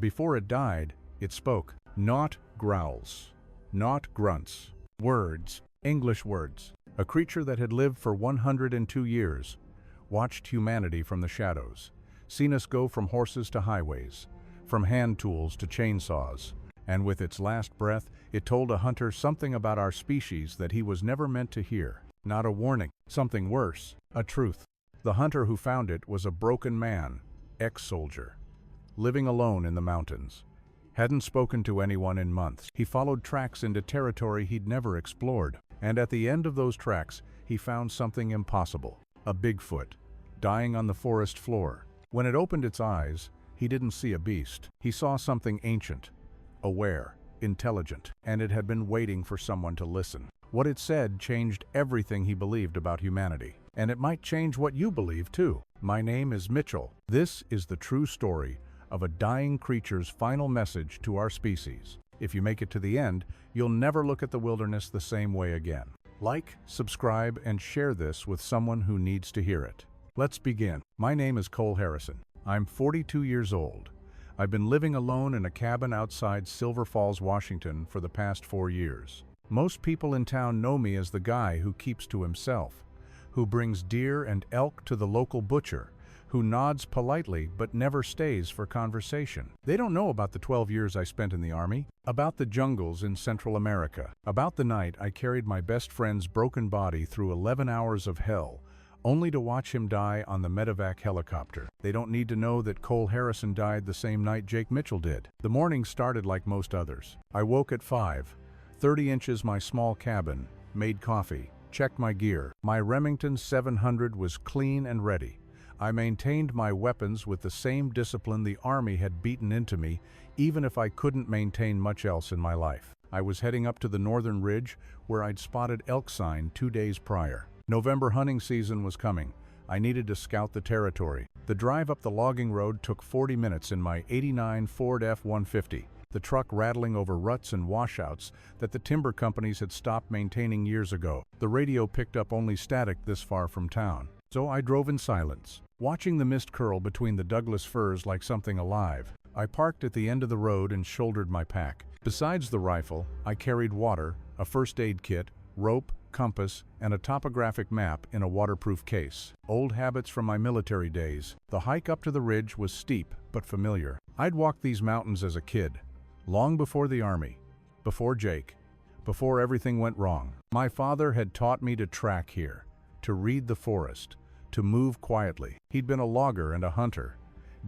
Before it died, it spoke. Not growls, not grunts. Words, English words. A creature that had lived for 102 years, watched humanity from the shadows, seen us go from horses to highways, from hand tools to chainsaws, and with its last breath, it told a hunter something about our species that he was never meant to hear. Not a warning, something worse, a truth. The hunter who found it was a broken man, ex-soldier, living alone in the mountains. Hadn't spoken to anyone in months. He followed tracks into territory he'd never explored. And at the end of those tracks, he found something impossible. A Bigfoot, dying on the forest floor. When it opened its eyes, he didn't see a beast. He saw something ancient, aware, intelligent, and it had been waiting for someone to listen. What it said changed everything he believed about humanity. And it might change what you believe too. My name is Mitchell. This is the true story of a dying creature's final message to our species. If you make it to the end, you'll never look at the wilderness the same way again. Like, subscribe, and share this with someone who needs to hear it. Let's begin. My name is Cole Harrison. I'm 42 years old. I've been living alone in a cabin outside Silver Falls, Washington for the past 4 years. Most people in town know me as the guy who keeps to himself, who brings deer and elk to the local butcher, who nods politely but never stays for conversation. They don't know about the 12 years I spent in the Army, about the jungles in Central America, about the night I carried my best friend's broken body through 11 hours of hell, only to watch him die on the medevac helicopter. They don't need to know that Cole Harrison died the same night Jake Mitchell did. The morning started like most others. I woke at 5:30 inches my small cabin, made coffee, checked my gear. My Remington 700 was clean and ready. I maintained my weapons with the same discipline the Army had beaten into me, even if I couldn't maintain much else in my life. I was heading up to the northern ridge where I'd spotted elk sign 2 days prior. November hunting season was coming. I needed to scout the territory. The drive up the logging road took 40 minutes in my '89 Ford F-150, the truck rattling over ruts and washouts that the timber companies had stopped maintaining years ago. The radio picked up only static this far from town. So I drove in silence, watching the mist curl between the Douglas firs like something alive. I parked at the end of the road and shouldered my pack. Besides the rifle, I carried water, a first aid kit, rope, compass, and a topographic map in a waterproof case. Old habits from my military days. The hike up to the ridge was steep but familiar. I'd walked these mountains as a kid, long before the Army, before Jake, before everything went wrong. My father had taught me to track here, to read the forest, to move quietly. He'd been a logger and a hunter,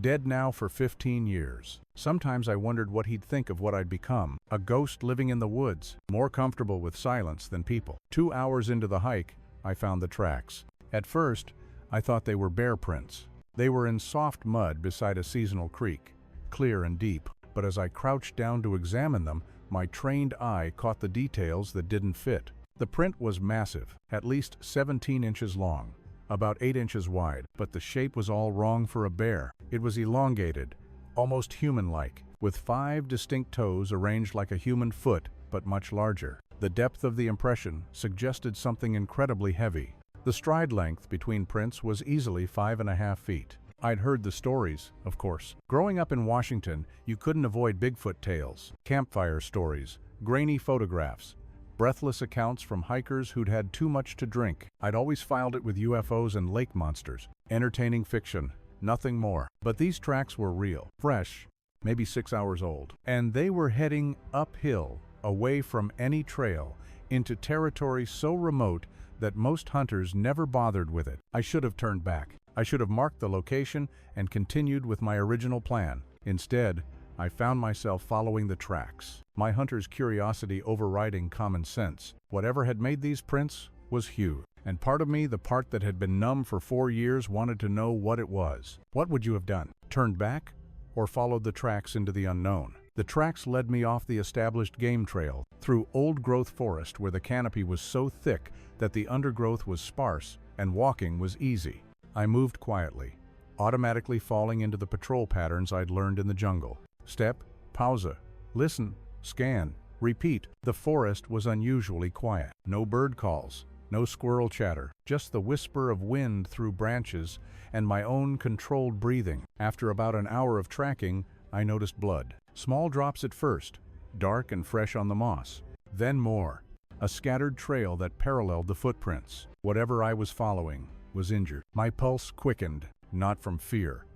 dead now for 15 years. Sometimes I wondered what he'd think of what I'd become, a ghost living in the woods, more comfortable with silence than people. 2 hours into the hike, I found the tracks. At first, I thought they were bear prints. They were in soft mud beside a seasonal creek, clear and deep. But as I crouched down to examine them, my trained eye caught the details that didn't fit. The print was massive, at least 17 inches long, about 8 inches wide, but the shape was all wrong for a bear. It was elongated, almost human-like, with 5 distinct toes arranged like a human foot, but much larger. The depth of the impression suggested something incredibly heavy. The stride length between prints was easily 5.5 feet. I'd heard the stories, of course. Growing up in Washington, you couldn't avoid Bigfoot tales, campfire stories, grainy photographs, breathless accounts from hikers who'd had too much to drink. I'd always filed it with UFOs and lake monsters. Entertaining fiction, nothing more. But these tracks were real, fresh, maybe 6 hours old. And they were heading uphill, away from any trail, into territory so remote that most hunters never bothered with it. I should have turned back. I should have marked the location and continued with my original plan. Instead, I found myself following the tracks, my hunter's curiosity overriding common sense. Whatever had made these prints was huge, and part of me, the part that had been numb for 4 years, wanted to know what it was. What would you have done? Turned back, or followed the tracks into the unknown? The tracks led me off the established game trail, through old-growth forest where the canopy was so thick that the undergrowth was sparse and walking was easy. I moved quietly, automatically falling into the patrol patterns I'd learned in the jungle. Step, pause, listen, scan, repeat. The forest was unusually quiet. No bird calls, no squirrel chatter, just the whisper of wind through branches and my own controlled breathing. After about an hour of tracking, I noticed blood. Small drops at first, dark and fresh on the moss. Then more. A scattered trail that paralleled the footprints. Whatever I was following was injured. My pulse quickened, not from fear,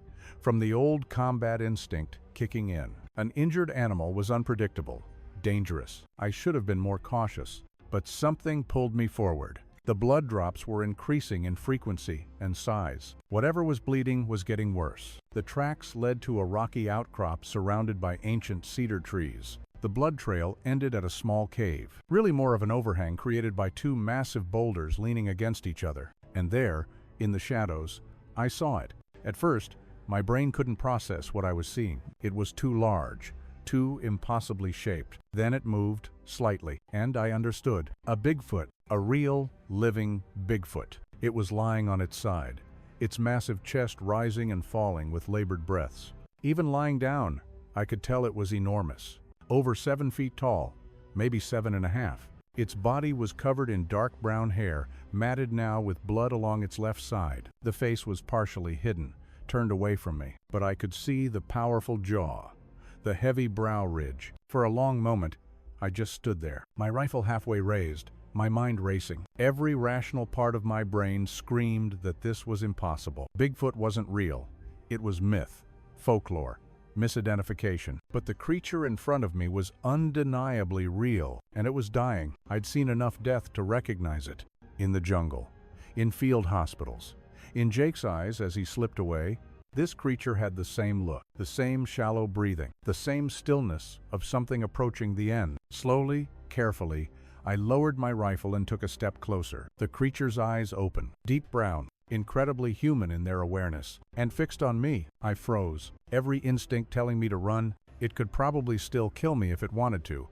from the old combat instinct kicking in. An injured animal was unpredictable, dangerous. I should have been more cautious, but something pulled me forward. The blood drops were increasing in frequency and size. Whatever was bleeding was getting worse. The tracks led to a rocky outcrop surrounded by ancient cedar trees. The blood trail ended at a small cave, really more of an overhang created by two massive boulders leaning against each other. And there, in the shadows, I saw it. At first, my brain couldn't process what I was seeing. It was too large, too impossibly shaped. Then it moved, slightly, and I understood. A Bigfoot. A real, living Bigfoot. It was lying on its side, its massive chest rising and falling with labored breaths. Even lying down, I could tell it was enormous. Over 7 feet tall, maybe 7.5. Its body was covered in dark brown hair, matted now with blood along its left side. The face was partially hidden, turned away from me, but I could see the powerful jaw, the heavy brow ridge. For a long moment, I just stood there, my rifle halfway raised, my mind racing. Every rational part of my brain screamed that this was impossible. Bigfoot wasn't real. It was myth, folklore, misidentification. But the creature in front of me was undeniably real, and it was dying. I'd seen enough death to recognize it. In the jungle, in field hospitals. In Jake's eyes as he slipped away, this creature had the same look, the same shallow breathing, the same stillness of something approaching the end. Slowly, carefully, I lowered my rifle and took a step closer. The creature's eyes open, deep brown, incredibly human in their awareness, and fixed on me. I froze, every instinct telling me to run. It could probably still kill me if it wanted to,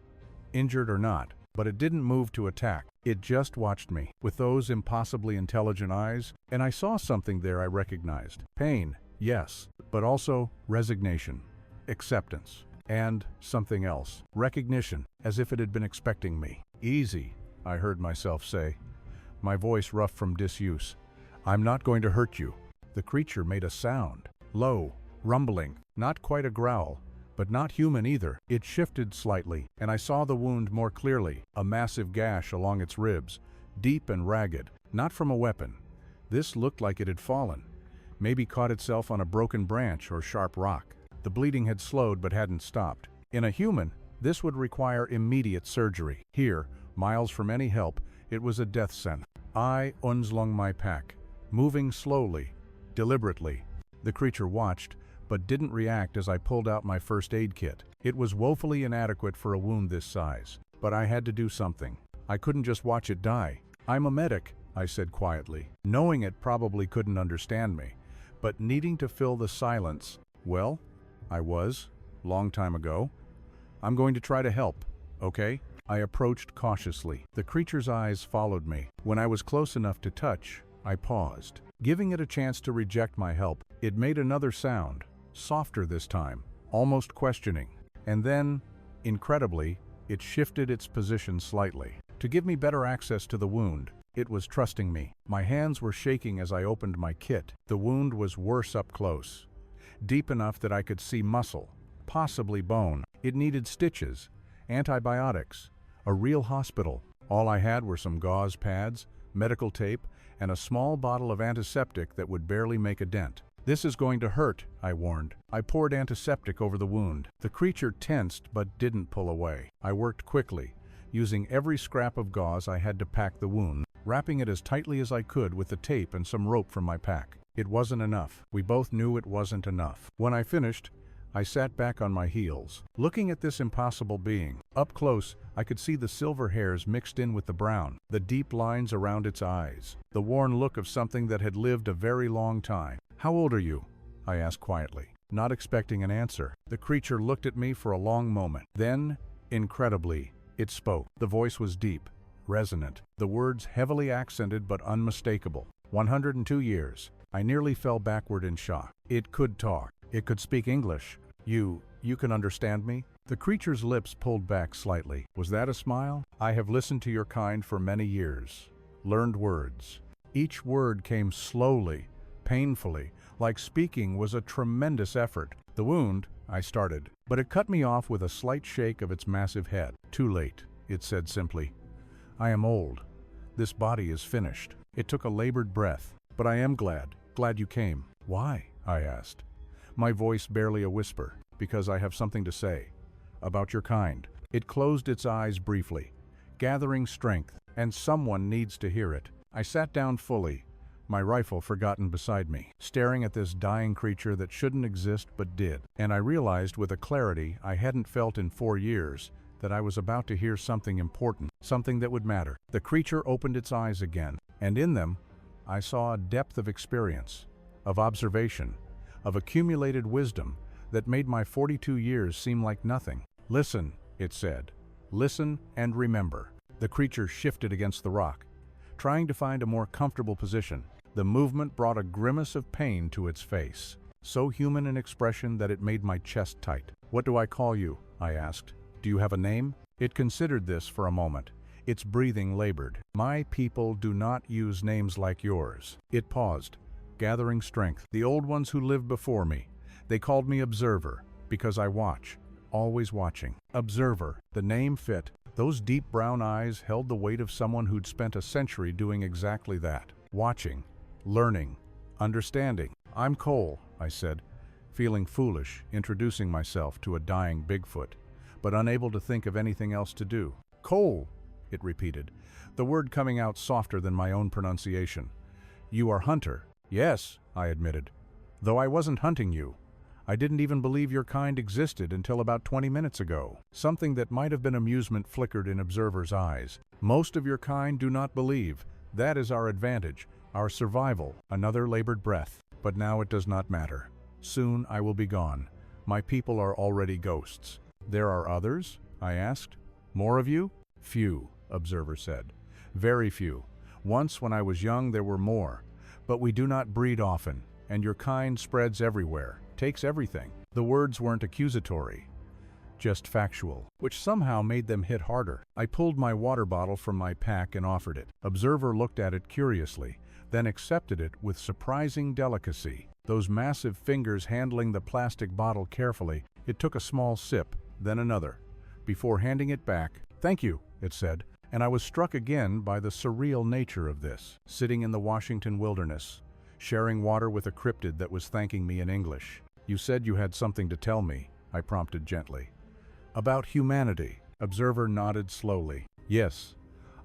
injured or not, but it didn't move to attack. It just watched me, with those impossibly intelligent eyes, and I saw something there I recognized. Pain, yes, but also resignation, acceptance, and something else. Recognition, as if it had been expecting me. Easy, I heard myself say, my voice rough from disuse. I'm not going to hurt you. The creature made a sound, low, rumbling, not quite a growl, but not human either. It shifted slightly, and I saw the wound more clearly, a massive gash along its ribs, deep and ragged, not from a weapon. This looked like it had fallen, maybe caught itself on a broken branch or sharp rock. The bleeding had slowed but hadn't stopped. In a human, this would require immediate surgery. Here, miles from any help, it was a death sentence. I unslung my pack, moving slowly, deliberately. The creature watched, but didn't react as I pulled out my first aid kit. It was woefully inadequate for a wound this size, but I had to do something. I couldn't just watch it die. I'm a medic, I said quietly, knowing it probably couldn't understand me, but needing to fill the silence. Well, I was, long time ago. I'm going to try to help, okay? I approached cautiously. The creature's eyes followed me. When I was close enough to touch, I paused, giving it a chance to reject my help. It made another sound, softer this time, almost questioning. And then, incredibly, it shifted its position slightly, to give me better access to the wound. It was trusting me. My hands were shaking as I opened my kit. The wound was worse up close, deep enough that I could see muscle, possibly bone. It needed stitches, antibiotics, a real hospital. All I had were some gauze pads, medical tape, and a small bottle of antiseptic that would barely make a dent. This is going to hurt, I warned. I poured antiseptic over the wound. The creature tensed but didn't pull away. I worked quickly, using every scrap of gauze I had to pack the wound, wrapping it as tightly as I could with the tape and some rope from my pack. It wasn't enough. We both knew it wasn't enough. When I finished, I sat back on my heels, looking at this impossible being. Up close, I could see the silver hairs mixed in with the brown, the deep lines around its eyes, the worn look of something that had lived a very long time. "How old are you?" I asked quietly, not expecting an answer. The creature looked at me for a long moment. Then, incredibly, it spoke. The voice was deep, resonant, the words heavily accented but unmistakable. 102 years. I nearly fell backward in shock. It could talk. It could speak English. You can understand me?" The creature's lips pulled back slightly. Was that a smile? "I have listened to your kind for many years. Learned words." Each word came slowly, painfully, like speaking was a tremendous effort. "The wound, I started, but it cut me off with a slight shake of its massive head. Too late, it said simply. I am old. This body is finished. It took a labored breath. But I am glad you came. Why? I asked. My voice barely a whisper, because I have something to say. About your kind. It closed its eyes briefly, gathering strength, and someone needs to hear it. I sat down fully, my rifle forgotten beside me, staring at this dying creature that shouldn't exist but did. And I realized with a clarity I hadn't felt in 4 years that I was about to hear something important, something that would matter. The creature opened its eyes again, and in them I saw a depth of experience, of observation, of accumulated wisdom that made my 42 years seem like nothing. Listen, it said. Listen and remember. The creature shifted against the rock, trying to find a more comfortable position. The movement brought a grimace of pain to its face, so human in expression that it made my chest tight. What do I call you? I asked. Do you have a name? It considered this for a moment. Its breathing labored. My people do not use names like yours. It paused, gathering strength. The old ones who lived before me, they called me Observer, because I watch, always watching. Observer, the name fit. Those deep brown eyes held the weight of someone who'd spent a century doing exactly that. Watching, learning, understanding. I'm Cole, I said, feeling foolish, introducing myself to a dying Bigfoot, but unable to think of anything else to do. Cole, it repeated, the word coming out softer than my own pronunciation. You are Hunter. Yes, I admitted, though I wasn't hunting you. I didn't even believe your kind existed until about 20 minutes ago. Something that might have been amusement flickered in Observer's eyes. Most of your kind do not believe. That is our advantage, our survival. Another labored breath. But now it does not matter. Soon I will be gone. My people are already ghosts. There are others? I asked. More of you? Few, Observer said. Very few. Once when I was young there were more. But we do not breed often, and your kind spreads everywhere. Takes everything. The words weren't accusatory, just factual, which somehow made them hit harder. I pulled my water bottle from my pack and offered it. Observer looked at it curiously, then accepted it with surprising delicacy. Those massive fingers handling the plastic bottle carefully, it took a small sip, then another. Before handing it back, "Thank you," it said, and I was struck again by the surreal nature of this. Sitting in the Washington wilderness, sharing water with a cryptid that was thanking me in English. You said you had something to tell me, I prompted gently. About humanity. Observer nodded slowly. Yes,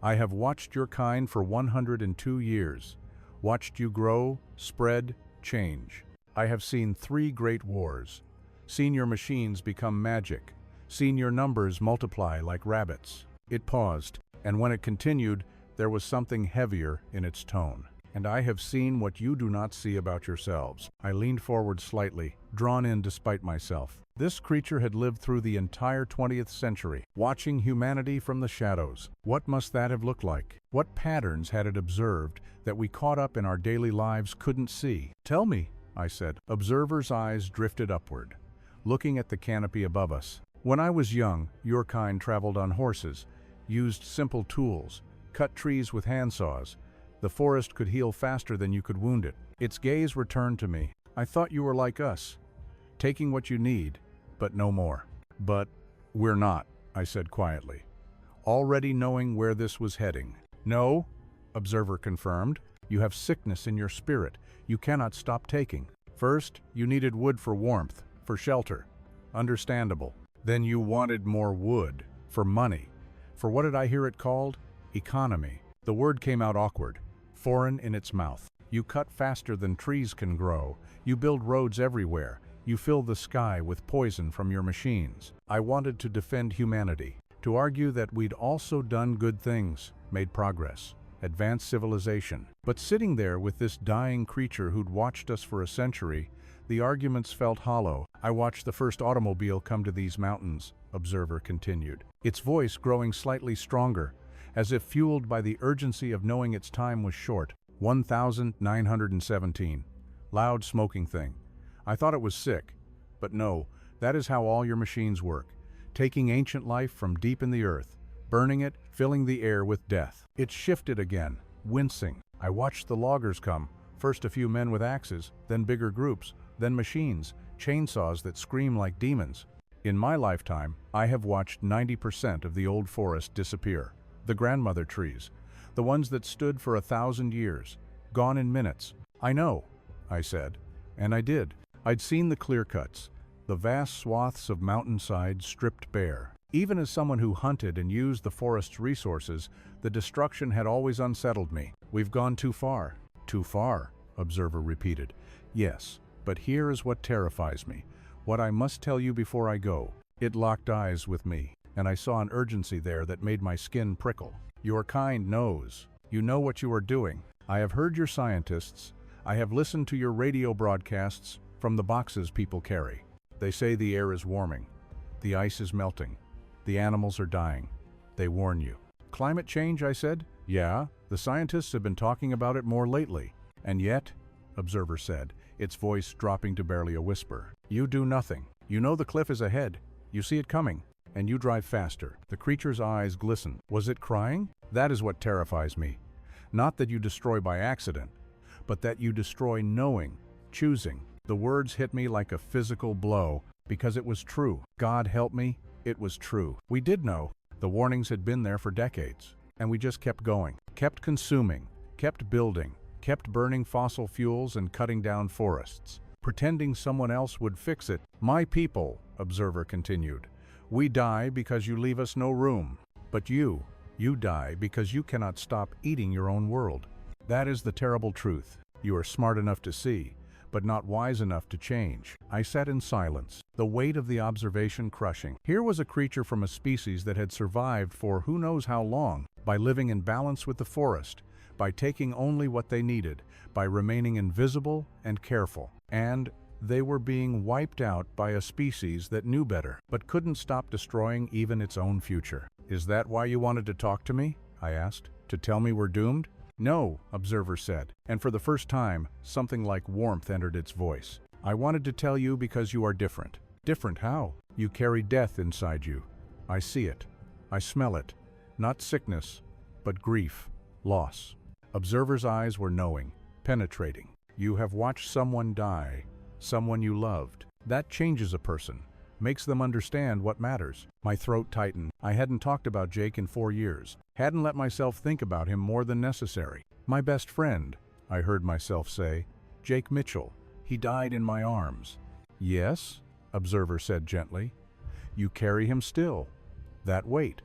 I have watched your kind for 102 years. Watched you grow, spread, change. I have seen 3 great wars. Seen your machines become magic. Seen your numbers multiply like rabbits. It paused, and when it continued, there was something heavier in its tone. And I have seen what you do not see about yourselves. I leaned forward slightly, drawn in despite myself. This creature had lived through the entire 20th century, watching humanity from the shadows. What must that have looked like? What patterns had it observed that we caught up in our daily lives couldn't see? Tell me, I said. Observer's eyes drifted upward, looking at the canopy above us. When I was young, your kind traveled on horses, used simple tools, cut trees with handsaws. The forest could heal faster than you could wound it. Its gaze returned to me. I thought you were like us, taking what you need, but no more. But we're not, I said quietly, already knowing where this was heading. No, Observer confirmed. You have sickness in your spirit. You cannot stop taking. First, you needed wood for warmth, for shelter. Understandable. Then you wanted more wood, for money. For what did I hear it called? Economy. The word came out awkward, foreign in its mouth. You cut faster than trees can grow. You build roads everywhere. You fill the sky with poison from your machines. I wanted to defend humanity, to argue that we'd also done good things, made progress, advanced civilization. But sitting there with this dying creature who'd watched us for a century, the arguments felt hollow. I watched the first automobile come to these mountains, Observer continued, its voice growing slightly stronger, as if fueled by the urgency of knowing its time was short. 1917. Loud smoking thing. I thought it was sick. But no, that is how all your machines work. Taking ancient life from deep in the earth, burning it, filling the air with death. It shifted again, wincing. I watched the loggers come, first a few men with axes, then bigger groups, then machines, chainsaws that scream like demons. In my lifetime, I have watched 90% of the old forest disappear. The grandmother trees, the ones that stood for 1,000 years, gone in minutes. I know, I said, and I did. I'd seen the clear cuts, the vast swaths of mountainside stripped bare. Even as someone who hunted and used the forest's resources, the destruction had always unsettled me. We've gone too far. Too far, Observer repeated. Yes, but here is what terrifies me. What I must tell you before I go. It locked eyes with me, and I saw an urgency there that made my skin prickle. Your kind knows. You know what you are doing. I have heard your scientists. I have listened to your radio broadcasts from the boxes people carry. They say the air is warming. The ice is melting. The animals are dying. They warn you. Climate change, I said? Yeah, the scientists have been talking about it more lately. And yet, Observer said, its voice dropping to barely a whisper, you do nothing. You know the cliff is ahead. You see it coming, and you drive faster. The creature's eyes glisten. Was it crying? That is what terrifies me. Not that you destroy by accident, but that you destroy knowing, choosing. The words hit me like a physical blow, because it was true. God help me, it was true. We did know. The warnings had been there for decades, and we just kept going, kept consuming, kept building, kept burning fossil fuels and cutting down forests, pretending someone else would fix it. My people, Observer continued, we die because you leave us no room. But you die because you cannot stop eating your own world. That is the terrible truth. You are smart enough to see, but not wise enough to change. I sat in silence, the weight of the observation crushing. Here was a creature from a species that had survived for who knows how long, by living in balance with the forest, by taking only what they needed, by remaining invisible and careful. And they were being wiped out by a species that knew better, but couldn't stop destroying even its own future. Is that why you wanted to talk to me? I asked. To tell me we're doomed? No, Observer said, and for the first time, something like warmth entered its voice. I wanted to tell you because you are different. Different how? You carry death inside you. I see it. I smell it. Not sickness, but grief, loss. Observer's eyes were knowing, penetrating. You have watched someone die, someone you loved. That changes a person, makes them understand what matters. My throat tightened. I hadn't talked about Jake in 4 years, hadn't let myself think about him more than necessary. My best friend, I heard myself say, Jake Mitchell. He died in my arms. Yes, Observer said gently. You carry him still. That weight.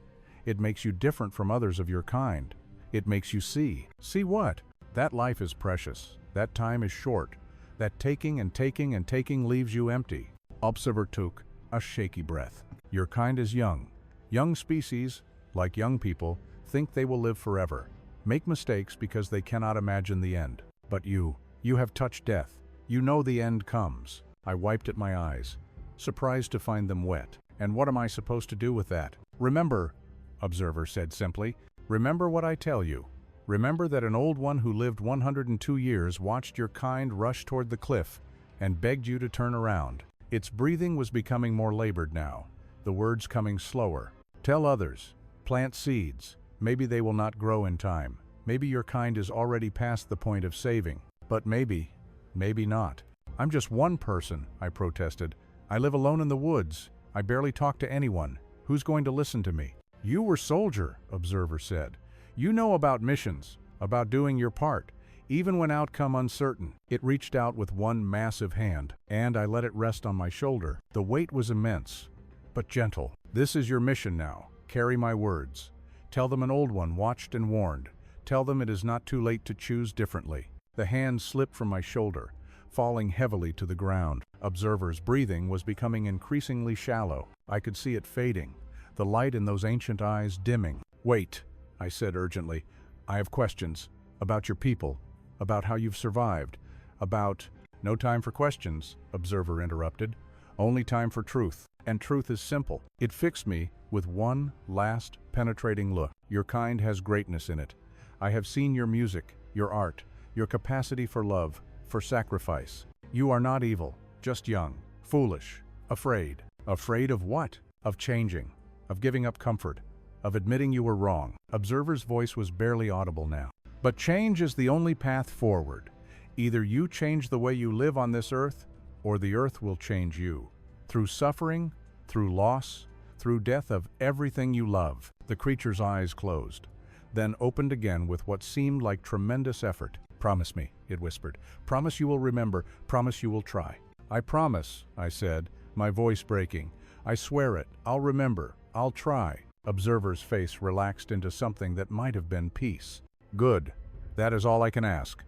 It makes you different from others of your kind. It makes you see. See what? That life is precious. That time is short. That taking and taking and taking leaves you empty. Observer took a shaky breath. Your kind is young. Young species, like young people, think they will live forever. Make mistakes because they cannot imagine the end. But you have touched death. You know the end comes. I wiped at my eyes, surprised to find them wet. And what am I supposed to do with that? Remember, Observer said simply, remember what I tell you. Remember that an old one who lived 102 years watched your kind rush toward the cliff and begged you to turn around. Its breathing was becoming more labored now, the words coming slower. Tell others. Plant seeds. Maybe they will not grow in time. Maybe your kind is already past the point of saving. But maybe not. I'm just one person, I protested. I live alone in the woods. I barely talk to anyone. Who's going to listen to me? You were soldier, Observer said. You know about missions, about doing your part, even when outcome uncertain. It reached out with one massive hand, and I let it rest on my shoulder. The weight was immense, but gentle. This is your mission now. Carry my words. Tell them an old one watched and warned. Tell them it is not too late to choose differently. The hand slipped from my shoulder, falling heavily to the ground. Observer's breathing was becoming increasingly shallow. I could see it fading, the light in those ancient eyes dimming. Wait, I said urgently. I have questions. About your people. About how you've survived. About... No time for questions, Observer interrupted. Only time for truth. And truth is simple. It fixed me with one last penetrating look. Your kind has greatness in it. I have seen your music, your art, your capacity for love, for sacrifice. You are not evil, just young, foolish, afraid. Afraid of what? Of changing, of giving up comfort, of admitting you were wrong. Observer's voice was barely audible now. But change is the only path forward. Either you change the way you live on this earth, or the earth will change you. Through suffering, through loss, through death of everything you love. The creature's eyes closed, then opened again with what seemed like tremendous effort. Promise me, it whispered. Promise you will remember. Promise you will try. I promise, I said, my voice breaking. I swear it. I'll remember. I'll try. Observer's face relaxed into something that might have been peace. Good. That is all I can ask.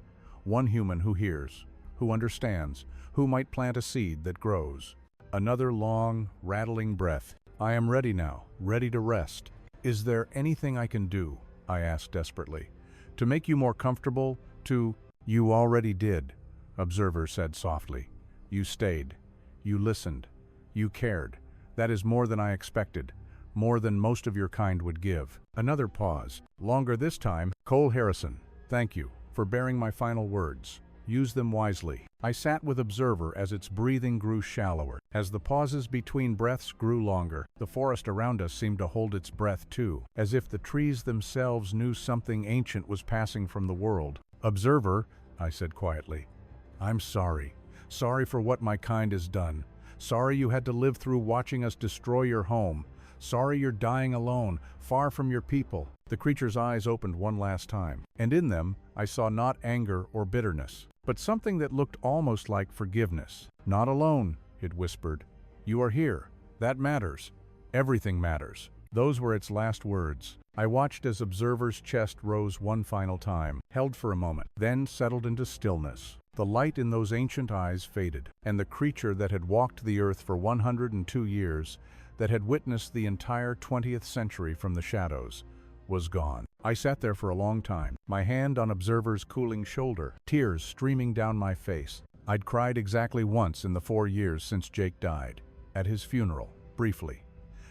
One human who hears, who understands, who might plant a seed that grows. Another long, rattling breath. I am ready now, ready to rest. Is there anything I can do? I asked desperately. To make you more comfortable, You already did, Observer said softly. You stayed. You listened. You cared. That is more than I expected. More than most of your kind would give. Another pause. Longer this time. Cole Harrison, thank you for bearing my final words. Use them wisely. I sat with Observer as its breathing grew shallower. As the pauses between breaths grew longer, the forest around us seemed to hold its breath too, as if the trees themselves knew something ancient was passing from the world. Observer, I said quietly, I'm sorry. Sorry for what my kind has done. Sorry you had to live through watching us destroy your home. Sorry you're dying alone, far from your people. The creature's eyes opened one last time, and in them I saw not anger or bitterness, but something that looked almost like forgiveness. Not alone, it whispered. You are here. That matters. Everything matters. Those were its last words. I watched as Observer's chest rose one final time, held for a moment, then settled into stillness. The light in those ancient eyes faded, and the creature that had walked the earth for 102 years, that had witnessed the entire 20th century from the shadows, was gone. I sat there for a long time, my hand on Observer's cooling shoulder, tears streaming down my face. I'd cried exactly once in the 4 years since Jake died, at his funeral, briefly,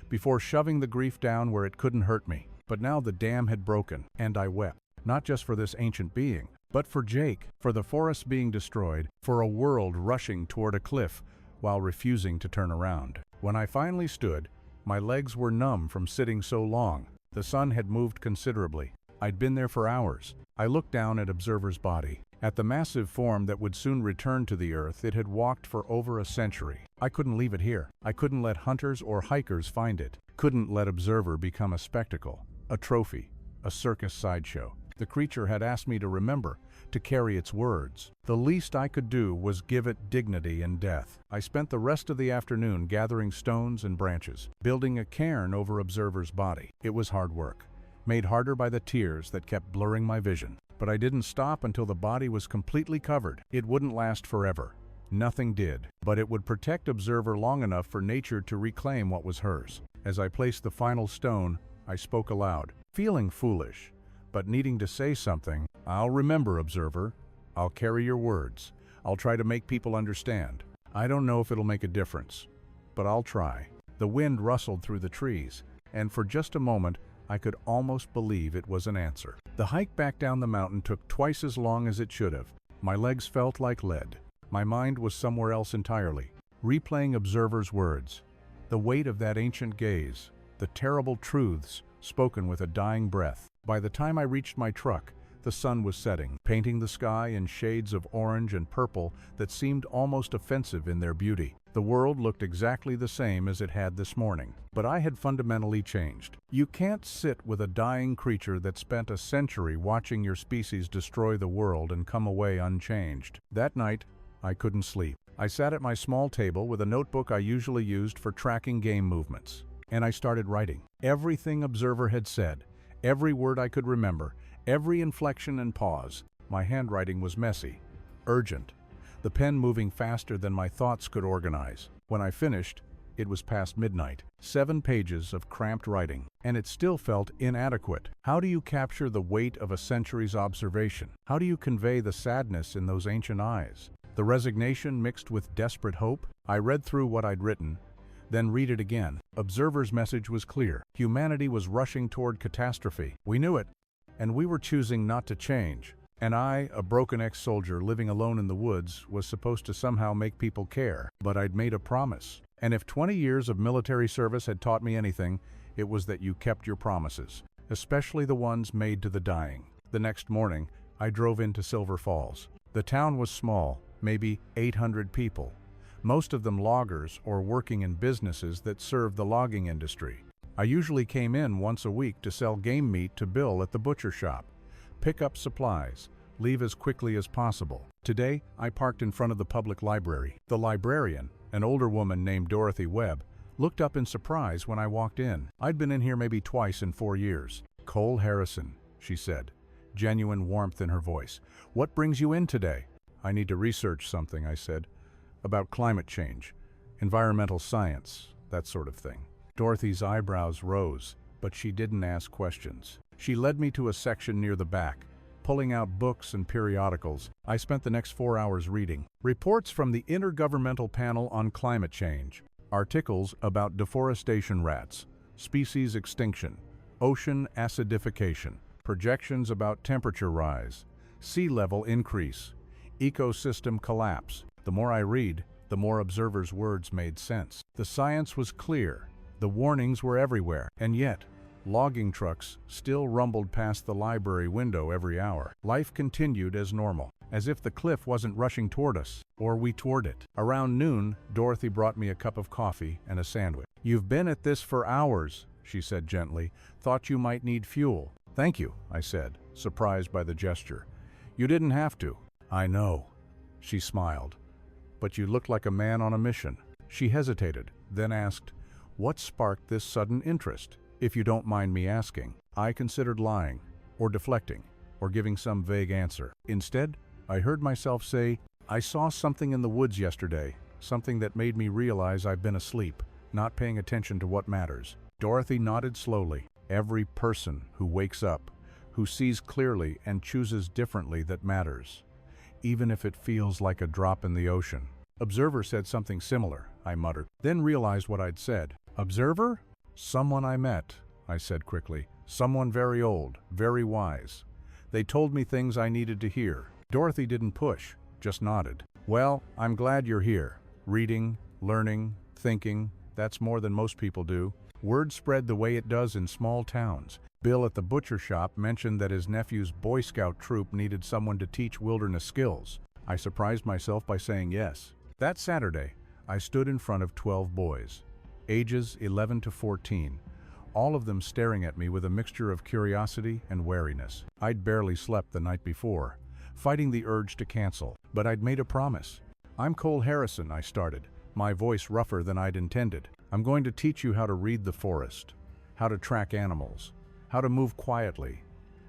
before shoving the grief down where it couldn't hurt me. But now the dam had broken, and I wept, not just for this ancient being, but for Jake, for the forest being destroyed, for a world rushing toward a cliff while refusing to turn around. When I finally stood, my legs were numb from sitting so long. The sun had moved considerably. I'd been there for hours. I looked down at Observer's body, at the massive form that would soon return to the earth it had walked for over a century. I couldn't leave it here. I couldn't let hunters or hikers find it. Couldn't let Observer become a spectacle, a trophy, a circus sideshow. The creature had asked me to remember, to carry its words. The least I could do was give it dignity in death. I spent the rest of the afternoon gathering stones and branches, building a cairn over Observer's body. It was hard work, made harder by the tears that kept blurring my vision. But I didn't stop until the body was completely covered. It wouldn't last forever. Nothing did, but it would protect Observer long enough for nature to reclaim what was hers. As I placed the final stone, I spoke aloud, feeling foolish, but needing to say something. I'll remember, Observer. I'll carry your words. I'll try to make people understand. I don't know if it'll make a difference, but I'll try. The wind rustled through the trees, and for just a moment, I could almost believe it was an answer. The hike back down the mountain took twice as long as it should have. My legs felt like lead. My mind was somewhere else entirely, replaying Observer's words. The weight of that ancient gaze, the terrible truths spoken with a dying breath. By the time I reached my truck, the sun was setting, painting the sky in shades of orange and purple that seemed almost offensive in their beauty. The world looked exactly the same as it had this morning, but I had fundamentally changed. You can't sit with a dying creature that spent a century watching your species destroy the world and come away unchanged. That night, I couldn't sleep. I sat at my small table with a notebook I usually used for tracking game movements, and I started writing. Everything Observer had said, every word I could remember, every inflection and pause. My handwriting was messy, urgent, the pen moving faster than my thoughts could organize. When I finished, it was past midnight. 7 pages of cramped writing, and it still felt inadequate. How do you capture the weight of a century's observation? How do you convey the sadness in those ancient eyes? The resignation mixed with desperate hope? I read through what I'd written, then read it again. Observer's message was clear. Humanity was rushing toward catastrophe. We knew it, and we were choosing not to change. And I, a broken ex-soldier living alone in the woods, was supposed to somehow make people care. But I'd made a promise. And if 20 years of military service had taught me anything, it was that you kept your promises, especially the ones made to the dying. The next morning, I drove into Silver Falls. The town was small, maybe 800 people. most of them loggers or working in businesses that serve the logging industry. I usually came in once a week to sell game meat to Bill at the butcher shop, pick up supplies, leave as quickly as possible. Today, I parked in front of the public library. The librarian, an older woman named Dorothy Webb, looked up in surprise when I walked in. I'd been in here maybe twice in 4 years. "Cole Harrison," she said, genuine warmth in her voice. "What brings you in today?" "I need to research something," I said, "about climate change, environmental science, that sort of thing." Dorothy's eyebrows rose, but she didn't ask questions. She led me to a section near the back, pulling out books and periodicals. I spent the next 4 hours reading reports from the Intergovernmental Panel on Climate Change, articles about deforestation rats, species extinction, ocean acidification, projections about temperature rise, sea level increase, ecosystem collapse. The more I read, the more observers' words made sense. The science was clear, the warnings were everywhere, and yet, logging trucks still rumbled past the library window every hour. Life continued as normal, as if the cliff wasn't rushing toward us, or we toward it. Around noon, Dorothy brought me a cup of coffee and a sandwich. "You've been at this for hours," she said gently. "Thought you might need fuel." "Thank you," I said, surprised by the gesture. "You didn't have to." "I know," she smiled. "But you looked like a man on a mission." She hesitated, then asked, "What sparked this sudden interest? If you don't mind me asking." I considered lying, or deflecting, or giving some vague answer. Instead, I heard myself say, "I saw something in the woods yesterday, something that made me realize I've been asleep, not paying attention to what matters." Dorothy nodded slowly. "Every person who wakes up, who sees clearly and chooses differently that matters, even if it feels like a drop in the ocean." "Observer said something similar," I muttered, then realized what I'd said. "Observer?" "Someone I met," I said quickly. "Someone very old, very wise. They told me things I needed to hear." Dorothy didn't push, just nodded. "Well, I'm glad you're here. Reading, learning, thinking, that's more than most people do." Word spread the way it does in small towns. Bill at the butcher shop mentioned that his nephew's Boy Scout troop needed someone to teach wilderness skills. I surprised myself by saying yes. That Saturday, I stood in front of 12 boys, ages 11 to 14, all of them staring at me with a mixture of curiosity and wariness. I'd barely slept the night before, fighting the urge to cancel, but I'd made a promise. "I'm Cole Harrison," I started, my voice rougher than I'd intended. "I'm going to teach you how to read the forest, how to track animals, how to move quietly,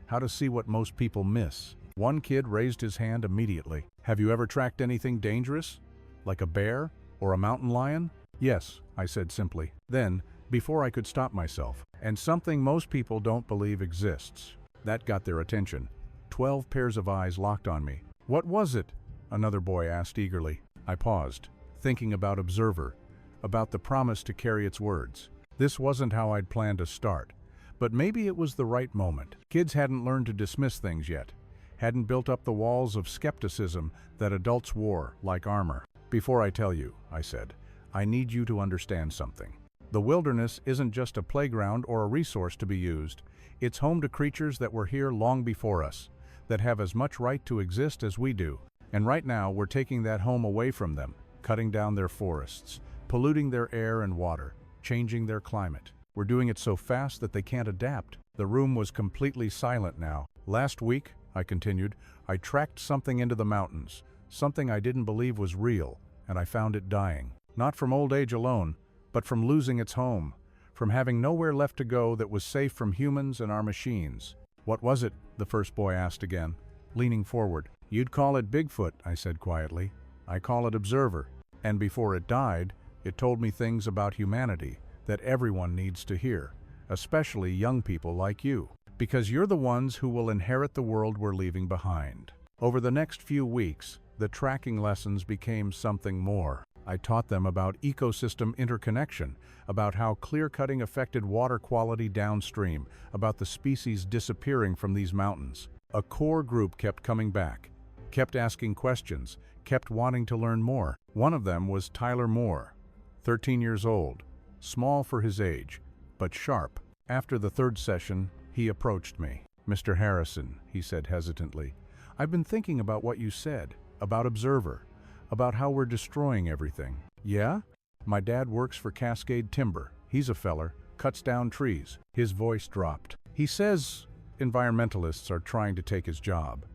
how to see what most people miss." One kid raised his hand immediately. "Have you ever tracked anything dangerous? Like a bear or a mountain lion?" "Yes," I said simply. Then, before I could stop myself, "And something most people don't believe exists." That got their attention. 12 pairs of eyes locked on me. "What was it?" another boy asked eagerly. I paused, thinking about Observer, about the promise to carry its words. This wasn't how I'd planned to start, but maybe it was the right moment. Kids hadn't learned to dismiss things yet, hadn't built up the walls of skepticism that adults wore like armor. "Before I tell you," I said, "I need you to understand something. The wilderness isn't just a playground or a resource to be used. It's home to creatures that were here long before us, that have as much right to exist as we do. And right now, we're taking that home away from them, cutting down their forests, polluting their air and water, changing their climate. We're doing it so fast that they can't adapt." The room was completely silent now. "Last week," I continued, "I tracked something into the mountains, something I didn't believe was real, and I found it dying. Not from old age alone, but from losing its home, from having nowhere left to go that was safe from humans and our machines." "What was it?" the first boy asked again, leaning forward. "You'd call it Bigfoot," I said quietly. "I call it Observer. And before it died, it told me things about humanity that everyone needs to hear, especially young people like you, because you're the ones who will inherit the world we're leaving behind." Over the next few weeks, the tracking lessons became something more. I taught them about ecosystem interconnection, about how clear-cutting affected water quality downstream, about the species disappearing from these mountains. A core group kept coming back, kept asking questions, kept wanting to learn more. One of them was Tyler Moore, 13 years old, small for his age, but sharp. After the third session, he approached me. "Mr. Harrison," he said hesitantly, "I've been thinking about what you said, about Observer, about how we're destroying everything. Yeah? My dad works for Cascade Timber. He's a feller, cuts down trees. His voice dropped. He says environmentalists are trying to take his job.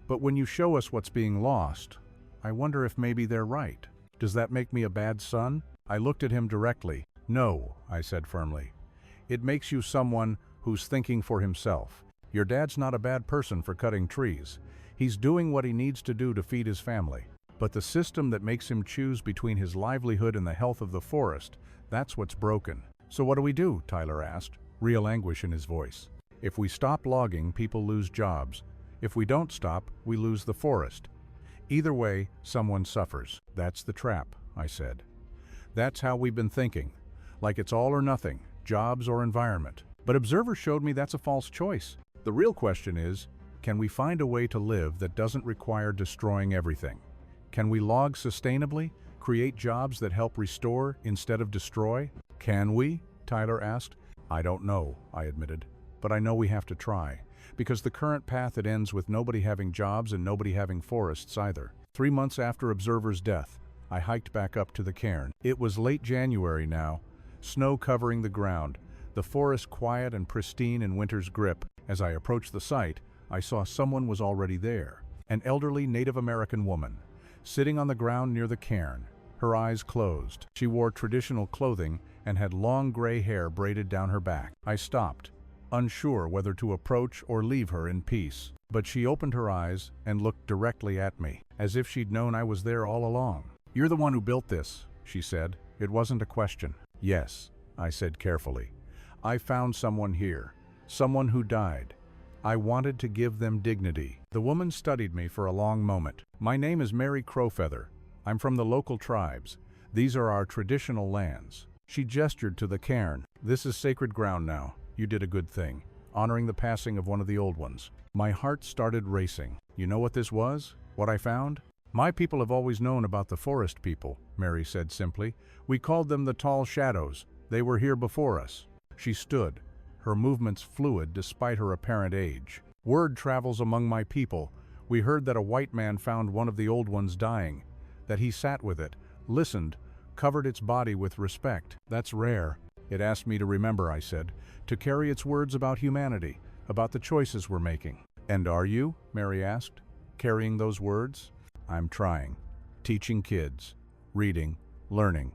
But when you show us what's being lost, I wonder if maybe they're right. Does that make me a bad son? I looked at him directly. No, I said firmly. It makes you someone who's thinking for himself. Your dad's not a bad person for cutting trees. He's doing what he needs to do to feed his family. But the system that makes him choose between his livelihood and the health of the forest, that's what's broken. So what do we do? Tyler asked, real anguish in his voice. If we stop logging, people lose jobs. If we don't stop, we lose the forest. Either way, someone suffers. That's the trap, I said. That's how we've been thinking. Like it's all or nothing, jobs or environment. But observers showed me that's a false choice. The real question is, can we find a way to live that doesn't require destroying everything? Can we log sustainably, create jobs that help restore instead of destroy? Can we? Tyler asked. I don't know, I admitted. But I know we have to try. Because the current path, it ends with nobody having jobs and nobody having forests either. 3 months after Observer's death, I hiked back up to the cairn. It was late January now, snow covering the ground, the forest quiet and pristine in winter's grip. As I approached the site, I saw someone was already there. An elderly Native American woman, sitting on the ground near the cairn, her eyes closed. She wore traditional clothing and had long gray hair braided down her back. I stopped, unsure whether to approach or leave her in peace. But she opened her eyes and looked directly at me, as if she'd known I was there all along. You're the one who built this, she said. It wasn't a question. Yes, I said carefully. I found someone here, someone who died. I wanted to give them dignity. The woman studied me for a long moment. My name is Mary Crowfeather. I'm from the local tribes. These are our traditional lands. She gestured to the cairn. This is sacred ground now. You did a good thing, honoring the passing of one of the old ones. My heart started racing. You know what this was? What I found? My people have always known about the forest people, Mary said simply. We called them the tall shadows. They were here before us. She stood, her movements fluid despite her apparent age. Word travels among my people. We heard that a white man found one of the old ones dying, that he sat with it, listened, covered its body with respect. That's rare. It asked me to remember, I said, to carry its words about humanity, about the choices we're making. And are you? Mary asked, carrying those words? I'm trying. Teaching kids, reading, learning,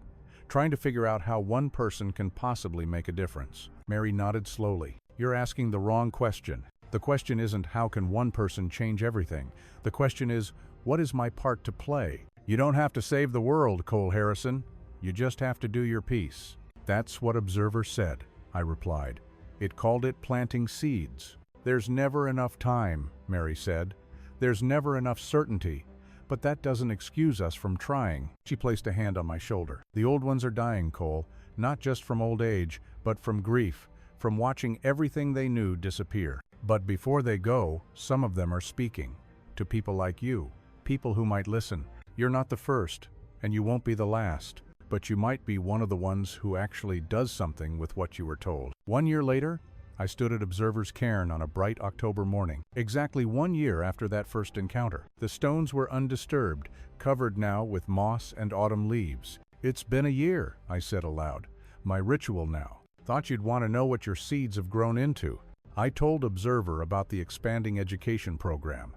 trying to figure out how one person can possibly make a difference. Mary nodded slowly. You're asking the wrong question. The question isn't how can one person change everything. The question is, what is my part to play? You don't have to save the world, Cole Harrison. You just have to do your piece. That's what Observer said, I replied. It called it planting seeds. There's never enough time, Mary said. There's never enough certainty. But that doesn't excuse us from trying. She placed a hand on my shoulder. The old ones are dying, Cole, not just from old age, but from grief, from watching everything they knew disappear. But before they go, some of them are speaking. To people like you, people who might listen. You're not the first, and you won't be the last. But you might be one of the ones who actually does something with what you were told. 1 year later, I stood at Observer's cairn on a bright October morning, exactly 1 year after that first encounter. The stones were undisturbed, covered now with moss and autumn leaves. It's been a year, I said aloud. My ritual now. Thought you'd want to know what your seeds have grown into. I told Observer about the expanding education program,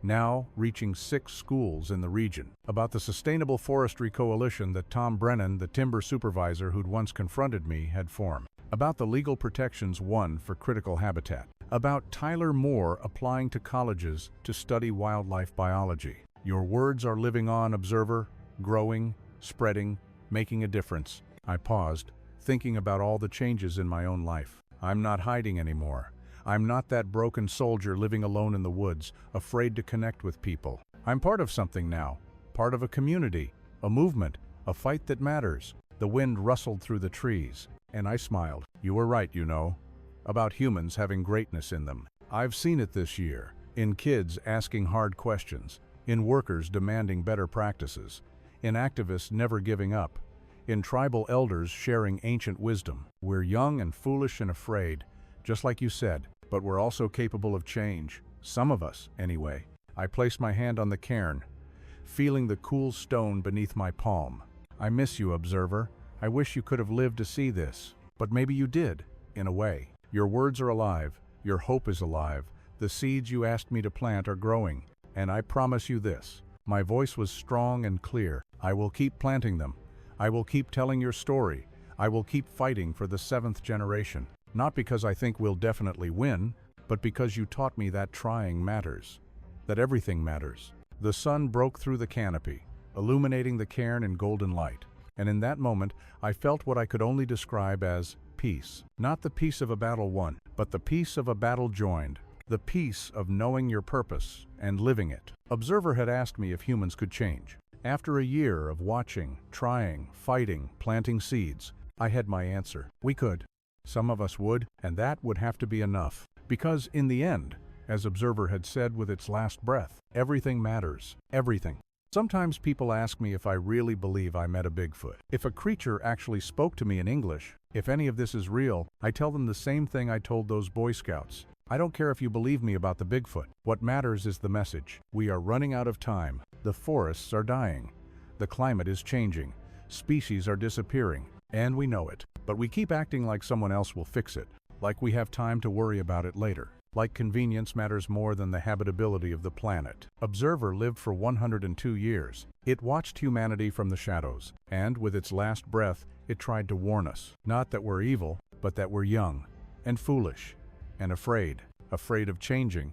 now reaching 6 schools in the region, about the Sustainable Forestry Coalition that Tom Brennan, the timber supervisor who'd once confronted me, had formed, about the legal protections won for critical habitat, about Tyler Moore applying to colleges to study wildlife biology. Your words are living on, Observer, growing, spreading, making a difference. I paused, thinking about all the changes in my own life. I'm not hiding anymore. I'm not that broken soldier living alone in the woods, afraid to connect with people. I'm part of something now, part of a community, a movement, a fight that matters. The wind rustled through the trees, and I smiled. You were right, you know, about humans having greatness in them. I've seen it this year, in kids asking hard questions, in workers demanding better practices, in activists never giving up, in tribal elders sharing ancient wisdom. We're young and foolish and afraid, just like you said, but we're also capable of change. Some of us, anyway. I placed my hand on the cairn, feeling the cool stone beneath my palm. I miss you, observer. I wish you could have lived to see this. But maybe you did, in a way. Your words are alive. Your hope is alive. The seeds you asked me to plant are growing. And I promise you this. My voice was strong and clear. I will keep planting them. I will keep telling your story. I will keep fighting for the 7th generation. Not because I think we'll definitely win, but because you taught me that trying matters. That everything matters. The sun broke through the canopy, illuminating the cairn in golden light. And in that moment, I felt what I could only describe as peace. Not the peace of a battle won, but the peace of a battle joined. The peace of knowing your purpose and living it. Observer had asked me if humans could change. After a year of watching, trying, fighting, planting seeds, I had my answer. We could. Some of us would, and that would have to be enough. Because in the end, as Observer had said with its last breath, everything matters. Everything. Sometimes people ask me if I really believe I met a Bigfoot. If a creature actually spoke to me in English, if any of this is real, I tell them the same thing I told those Boy Scouts. I don't care if you believe me about the Bigfoot. What matters is the message. We are running out of time. The forests are dying. The climate is changing. Species are disappearing. And we know it. But we keep acting like someone else will fix it. Like we have time to worry about it later. Like convenience matters more than the habitability of the planet. Observer lived for 102 years. It watched humanity from the shadows. And with its last breath, it tried to warn us. Not that we're evil, but that we're young and foolish. And afraid of changing,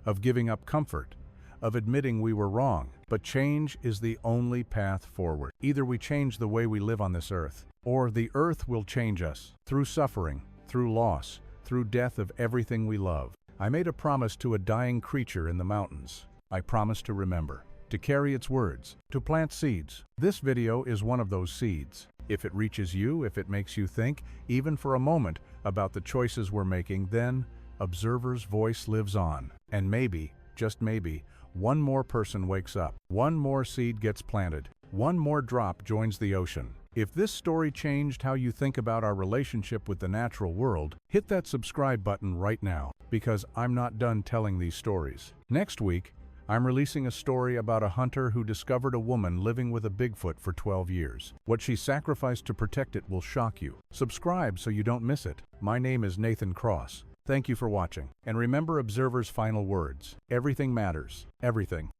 of giving up comfort, of admitting we were wrong. But change is the only path forward. Either we change the way we live on this earth, or the earth will change us, through suffering, through loss, through death of everything we love. I made a promise to a dying creature in the mountains. I promised to remember, to carry its words, to plant seeds. This video is one of those seeds. If it reaches you, if it makes you think, even for a moment, about the choices we're making, then Observer's voice lives on. And maybe, just maybe, one more person wakes up. One more seed gets planted. One more drop joins the ocean. If this story changed how you think about our relationship with the natural world, hit that subscribe button right now, because I'm not done telling these stories. Next week, I'm releasing a story about a hunter who discovered a woman living with a Bigfoot for 12 years. What she sacrificed to protect it will shock you. Subscribe so you don't miss it. My name is Nathan Cross. Thank you for watching. And remember Observer's final words. Everything matters. Everything.